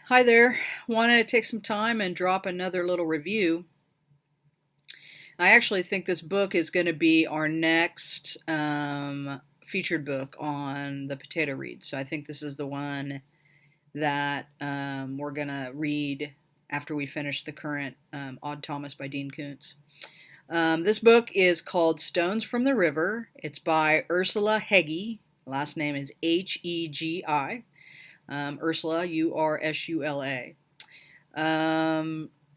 Hi there. Want to take some time and drop another little review. I actually think this book is going to be our next featured book on the potato read. So I think this is the one that we're going to read after we finish the current Odd Thomas by Dean Koontz. This book is called Stones from the River. It's by Ursula Hegi. Last name is Hegi. Ursula, Ursula.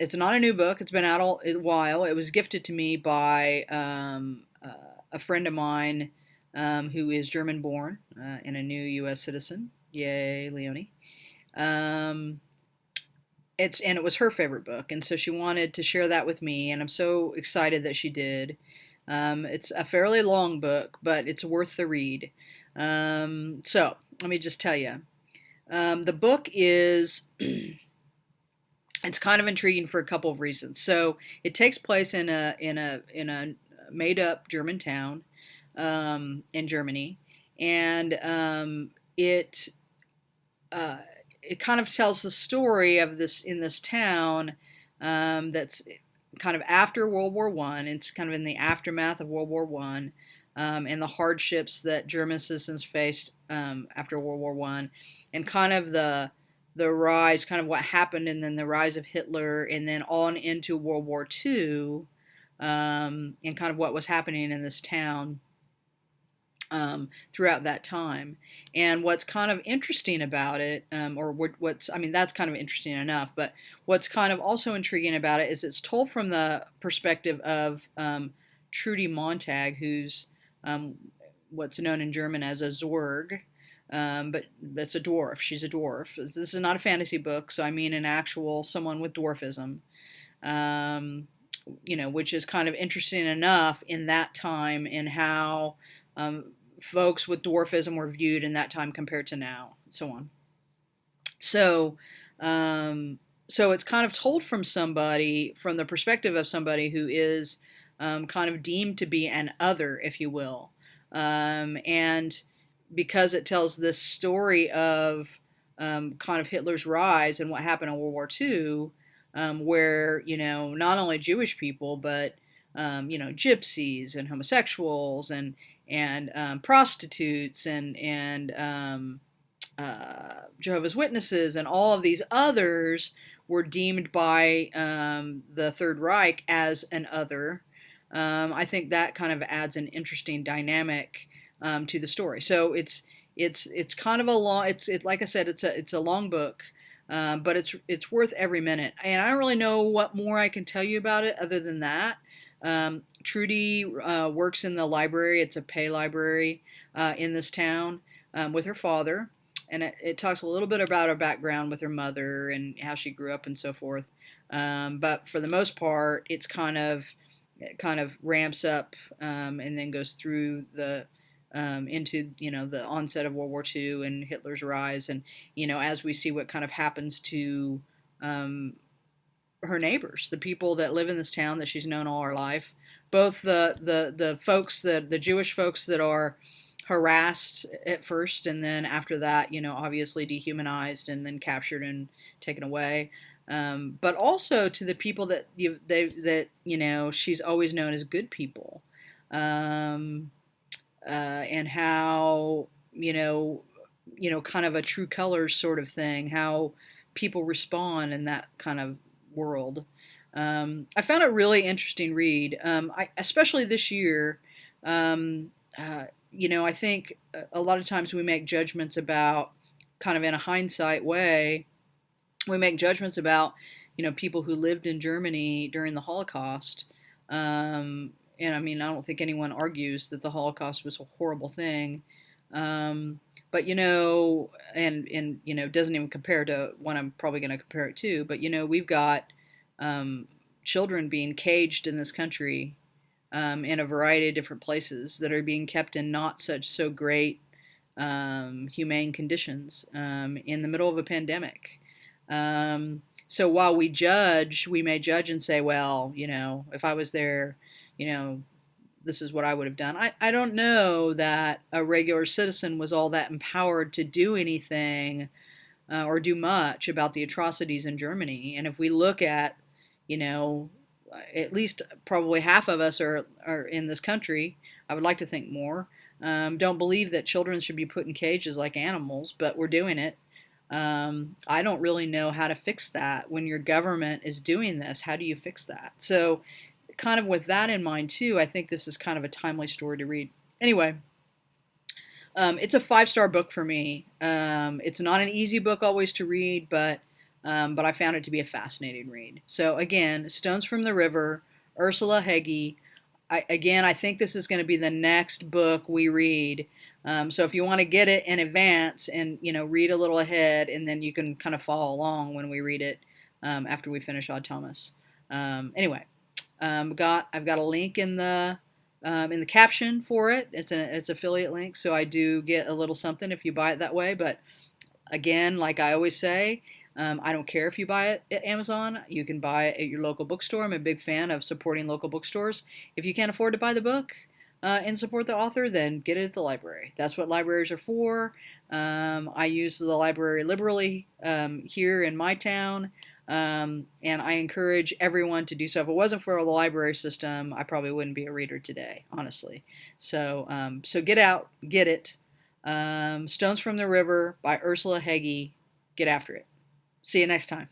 It's not a new book. It's been out a while. It was gifted to me by a friend of mine who is German born and a new U.S. citizen. Yay, Leonie. Um, it was her favorite book, and so she wanted to share that with me, and I'm so excited that she did. It's a fairly long book, but it's worth the read. So let me just tell you, the book is it's kind of intriguing for a couple of reasons. So it takes place in a made up German town in Germany, and uh, it kind of tells the story of this in this town that's kind of after World War One. It's kind of in the aftermath of World War One. And the hardships that German citizens faced after World War One, and kind of the rise, kind of what happened, and then the rise of Hitler, and then on into World War II, and kind of what was happening in this town throughout that time. And what's kind of interesting about it, or what's, I mean, that's kind of interesting enough, but what's kind of also intriguing about it is it's told from the perspective of Trudy Montag, who's um, what's known in German as a Zorg, but that's a dwarf. She's a dwarf. This is not a fantasy book, so I mean an actual someone with dwarfism, um, which is kind of interesting enough in that time and how um, folks with dwarfism were viewed in that time compared to now, and so on. So, um, so it's kind of told from somebody, from the perspective of somebody who is kind of deemed to be an other, if you will, and because it tells this story of kind of Hitler's rise and what happened in World War II, where not only Jewish people but gypsies and homosexuals and prostitutes and Jehovah's Witnesses and all of these others were deemed by the Third Reich as an other. I think that kind of adds an interesting dynamic to the story. So it's kind of a long. Like I said, it's a long book, but it's worth every minute. And I don't really know what more I can tell you about it other than that. Trudy works in the library. It's a pay library in this town with her father, and it talks a little bit about her background with her mother and how she grew up and so forth. But for the most part, it kind of ramps up and then goes through the into the onset of World War II and Hitler's rise, and as we see what kind of happens to um, her neighbors, the people that live in this town that she's known all her life, both the folks, the Jewish folks that are harassed at first, and then after that, obviously dehumanized and then captured and taken away. But also to the people she's always known as good people, um, and how kind of a true colors sort of thing, how people respond in that kind of world. I found it really interesting read, especially this year. Um, I think a lot of times we make judgments about, kind of in a hindsight way, we make judgments about people who lived in Germany during the Holocaust. And I mean, I don't think anyone argues that the Holocaust was a horrible thing. But doesn't even compare to what I'm probably going to compare it to. But we've got children being caged in this country in a variety of different places that are being kept in not such so great humane conditions in the middle of a pandemic. So while we may judge and say, well, if I was there, you know, this is what I would have done. I don't know that a regular citizen was all that empowered to do anything or do much about the atrocities in Germany. And if we look at, you know, at least probably half of us are in this country, I would like to think more, don't believe that children should be put in cages like animals, but we're doing it. I don't really know how to fix that when your government is doing this. How do you fix that? So, kind of with that in mind, too, I think this is kind of a timely story to read. Anyway, it's a 5-star book for me. It's not an easy book always to read, but I found it to be a fascinating read. So again, Stones from the River, Ursula Hegi. I think this is going to be the next book we read. So if you want to get it in advance and read a little ahead, and then you can kind of follow along when we read it after we finish Odd Thomas. Anyway, I've got a link in the caption for it. It's affiliate link, so I do get a little something if you buy it that way. But again, like I always say, I don't care if you buy it at Amazon. You can buy it at your local bookstore. I'm a big fan of supporting local bookstores. If you can't afford to buy the book and support the author, then get it at the library. That's what libraries are for. I use the library liberally here in my town. And I encourage everyone to do so. If it wasn't for the library system, I probably wouldn't be a reader today, honestly. So get out, get it. Stones from the River by Ursula Hegi. Get after it. See you next time.